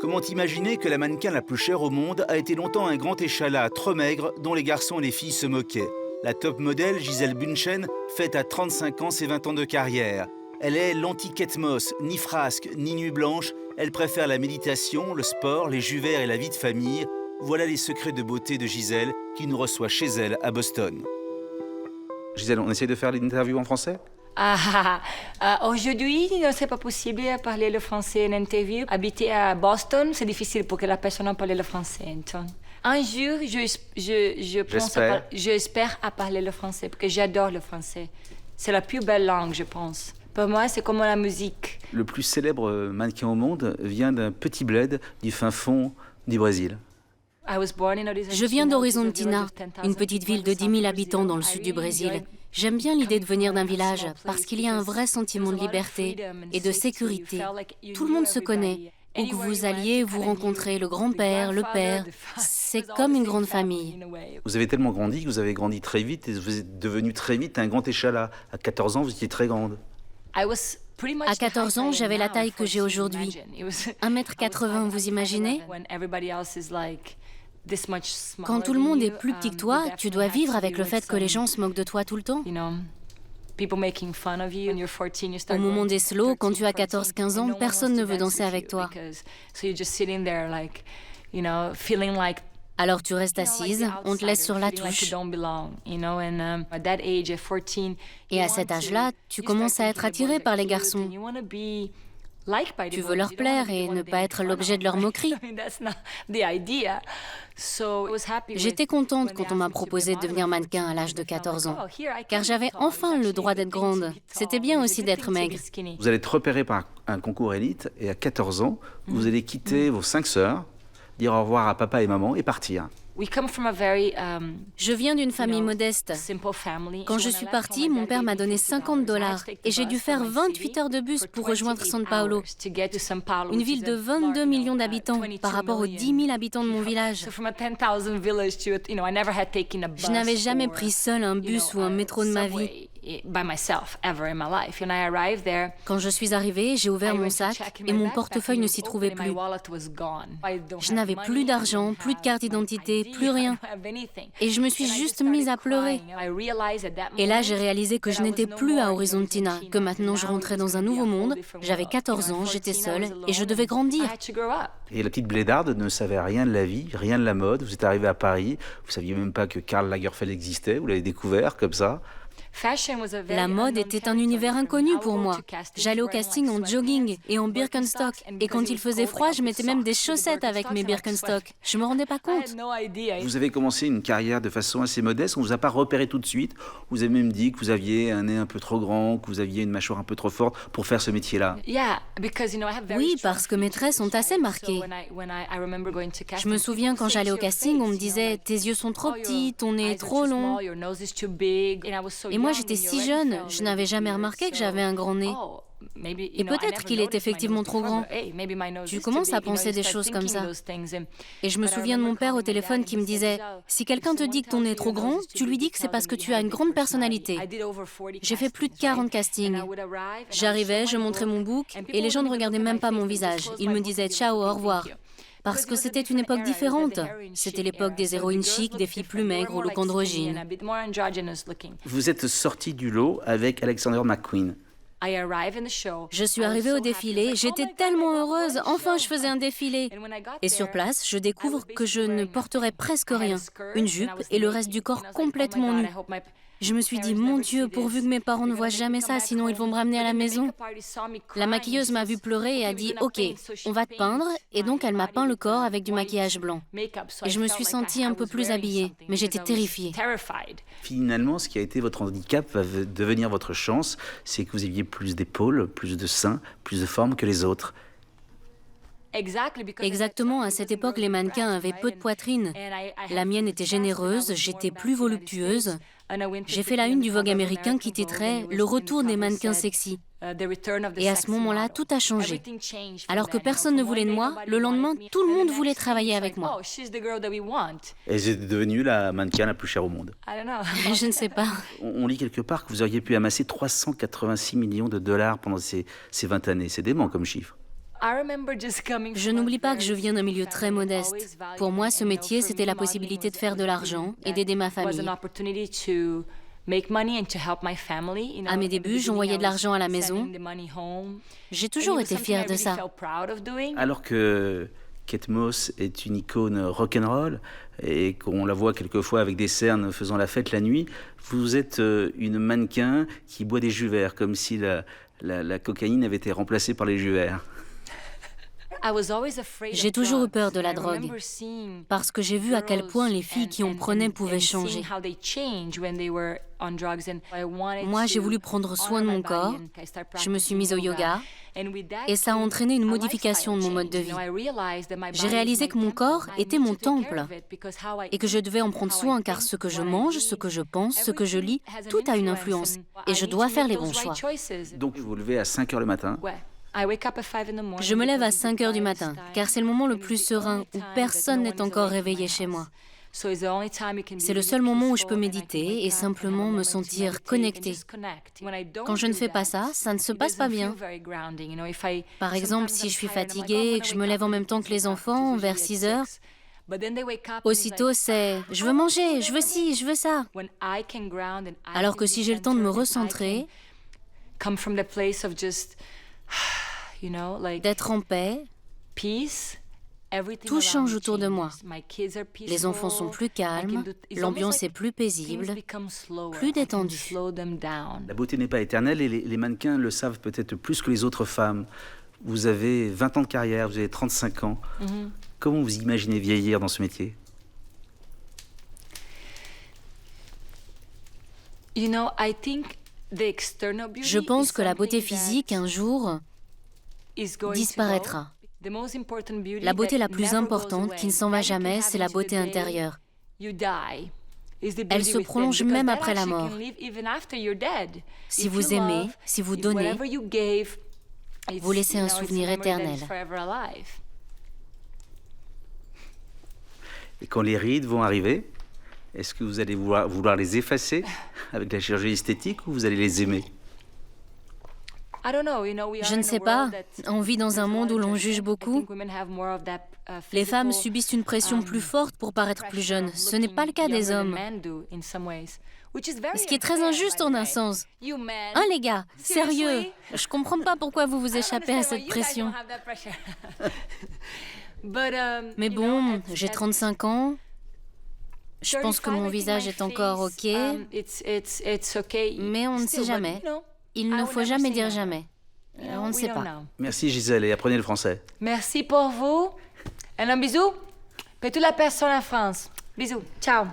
Comment imaginer que la mannequin la plus chère au monde a été longtemps un grand échalas trop maigre dont les garçons et les filles se moquaient? La top modèle Gisèle Bündchen fête à 35 ans ses 20 ans de carrière. Elle est l'anti-Kate Moss, ni frasque, ni nuit blanche. Elle préfère la méditation, le sport, les jus verts et la vie de famille. Voilà les secrets de beauté de Gisèle qui nous reçoit chez elle à Boston. Gisèle, on essaie de faire l'interview en français? Aujourd'hui, c'est pas possible de parler le français en interview. Habiter à Boston, c'est difficile pour que la personne parle le français. Donc, un jour, j'espère à parler le français parce que j'adore le français. C'est la plus belle langue, je pense. Pour moi, c'est comme la musique. Le plus célèbre mannequin au monde vient d'un petit bled du fin fond du Brésil. Je viens d'Horizontina, une petite ville de 10 000 habitants dans le sud du Brésil. J'aime bien l'idée de venir d'un village parce qu'il y a un vrai sentiment de liberté et de sécurité. Tout le monde se connaît. Où que vous alliez, vous rencontrez le grand-père, le père. C'est comme une grande famille. Vous avez tellement grandi que vous avez grandi très vite et vous êtes devenu très vite un grand échalas. À 14 ans, vous étiez très grande. À 14 ans, j'avais la taille que j'ai aujourd'hui. 1,80 m, vous imaginez? Quand tout le monde est plus petit que toi, tu dois vivre avec le fait que les gens se moquent de toi tout le temps. Au moment des slows, quand tu as 14-15 ans, personne ne veut danser avec toi. Alors tu restes assise, on te laisse sur la touche. Et à cet âge-là, tu commences à être attirée par les garçons. Tu veux leur plaire et ne pas être l'objet de leur moquerie. J'étais contente quand on m'a proposé de devenir mannequin à l'âge de 14 ans, car j'avais enfin le droit d'être grande. C'était bien aussi d'être maigre. Vous allez être repéré par un concours élite et à 14 ans, vous allez quitter vos 5 sœurs, dire au revoir à papa et maman et partir. Je viens d'une famille modeste. Quand je suis partie, mon père m'a donné $50 et j'ai dû faire 28 heures de bus pour rejoindre São Paulo, une ville de 22 millions d'habitants par rapport aux 10 000 habitants de mon village. Je n'avais jamais pris seul un bus ou un métro de ma vie. Quand je suis arrivée, j'ai ouvert mon sac et mon portefeuille ne s'y trouvait plus. Je n'avais plus d'argent, plus de carte d'identité, plus rien. Et je me suis juste mise à pleurer. Et là, j'ai réalisé que je n'étais plus à Horizontina, que maintenant je rentrais dans un nouveau monde. J'avais 14 ans, j'étais seule et je devais grandir. Et la petite blédarde ne savait rien de la vie, rien de la mode. Vous êtes arrivé à Paris, vous saviez même pas que Karl Lagerfeld existait, vous l'avez découvert comme ça. La mode était un univers inconnu pour moi. J'allais au casting en jogging et en Birkenstock. Et quand il faisait froid, je mettais même des chaussettes avec mes Birkenstock. Je me rendais pas compte. Vous avez commencé une carrière de façon assez modeste, on vous a pas repéré tout de suite. Vous avez même dit que vous aviez un nez un peu trop grand, que vous aviez une mâchoire un peu trop forte pour faire ce métier-là. Oui, parce que mes traits sont assez marqués. Je me souviens quand j'allais au casting, on me disait « tes yeux sont trop petits, ton nez est trop long ». Et moi, j'étais si jeune, je n'avais jamais remarqué que j'avais un grand nez. Et peut-être qu'il est effectivement trop grand. Tu commences à penser des choses comme ça. Et je me souviens de mon père au téléphone qui me disait « Si quelqu'un te dit que ton nez est trop grand, tu lui dis que c'est parce que tu as une grande personnalité. » J'ai fait plus de 40 castings. J'arrivais, je montrais mon book et les gens ne regardaient même pas mon visage. Ils me disaient « Ciao, au revoir ». Parce que c'était une époque différente. C'était l'époque des héroïnes chic, des filles plus maigres au look androgyne. Vous êtes sorti du lot avec Alexander McQueen. Je suis arrivée au défilé, j'étais tellement heureuse, enfin je faisais un défilé. Et sur place, je découvre que je ne porterais presque rien. Une jupe et le reste du corps complètement nu. Je me suis dit, mon Dieu, pourvu que mes parents ne voient jamais ça, sinon ils vont me ramener à la maison. La maquilleuse m'a vu pleurer et a dit, OK, on va te peindre. Et donc elle m'a peint le corps avec du maquillage blanc. Et je me suis sentie un peu plus habillée, mais j'étais terrifiée. Finalement, ce qui a été votre handicap va devenir votre chance, c'est que vous aviez plus d'épaules, plus de seins, plus de formes que les autres. Exactement, à cette époque, les mannequins avaient peu de poitrine. La mienne était généreuse, j'étais plus voluptueuse. J'ai fait la une du Vogue américain qui titrait « Le retour des mannequins sexy ». Et à ce moment-là, tout a changé. Alors que personne ne voulait de moi, le lendemain, tout le monde voulait travailler avec moi. Et vous êtes devenue la mannequin la plus chère au monde. Je ne sais pas. On lit quelque part que vous auriez pu amasser 386 millions de dollars pendant ces 20 années. C'est dément comme chiffre. Je n'oublie pas que je viens d'un milieu très modeste. Pour moi, ce métier, c'était la possibilité de faire de l'argent et d'aider ma famille. À mes débuts, j'envoyais de l'argent à la maison. J'ai toujours été fière de ça. Alors que Kate Moss est une icône rock'n'roll et qu'on la voit quelquefois avec des cernes faisant la fête la nuit, vous êtes une mannequin qui boit des jus verts, comme si la cocaïne avait été remplacée par les jus verts. J'ai toujours eu peur de la drogue, parce que j'ai vu à quel point les filles qui en prenaient pouvaient changer. Moi, j'ai voulu prendre soin de mon corps, je me suis mise au yoga, et ça a entraîné une modification de mon mode de vie. J'ai réalisé que mon corps était mon temple, et que je devais en prendre soin, car ce que je mange, ce que je pense, ce que je lis, tout a une influence, et je dois faire les bons choix. Donc vous vous levez à 5 heures le matin. Je me lève à 5 heures du matin, car c'est le moment le plus serein où personne n'est encore réveillé chez moi. C'est le seul moment où je peux méditer et simplement me sentir connectée. Quand je ne fais pas ça, ça ne se passe pas bien. Par exemple, si je suis fatiguée et que je me lève en même temps que les enfants, vers 6 heures, aussitôt c'est « je veux manger, je veux ci, je veux ça ». Alors que si j'ai le temps de me recentrer, d'être en paix, tout change autour de moi. Les enfants sont plus calmes, l'ambiance est plus paisible, plus détendue. La beauté n'est pas éternelle et les mannequins le savent peut-être plus que les autres femmes. Vous avez 20 ans de carrière, vous avez 35 ans. Comment vous imaginez vieillir dans ce métier? Je pense que la beauté physique, un jour, disparaîtra. La beauté la plus importante, qui ne s'en va jamais, c'est la beauté intérieure. Elle se prolonge même après la mort. Si vous aimez, si vous donnez, vous laissez un souvenir éternel. Et quand les rides vont arriver, est-ce que vous allez vouloir les effacer avec la chirurgie esthétique ou vous allez les aimer? Je ne sais pas. On vit dans un monde où l'on juge beaucoup. Les femmes subissent une pression plus forte pour paraître plus jeunes. Ce n'est pas le cas des hommes. Ce qui est très injuste en un sens. Hein, les gars? Sérieux? Je comprends pas pourquoi vous vous échappez à cette pression. Mais bon, j'ai 35 ans. Je pense que mon visage est encore OK. Mais on ne sait jamais. Il ne faut jamais dire jamais. On ne sait pas. Merci Gisèle et apprenez le français. Merci pour vous. Un bisou pour toute la personne en France. Bisous. Ciao.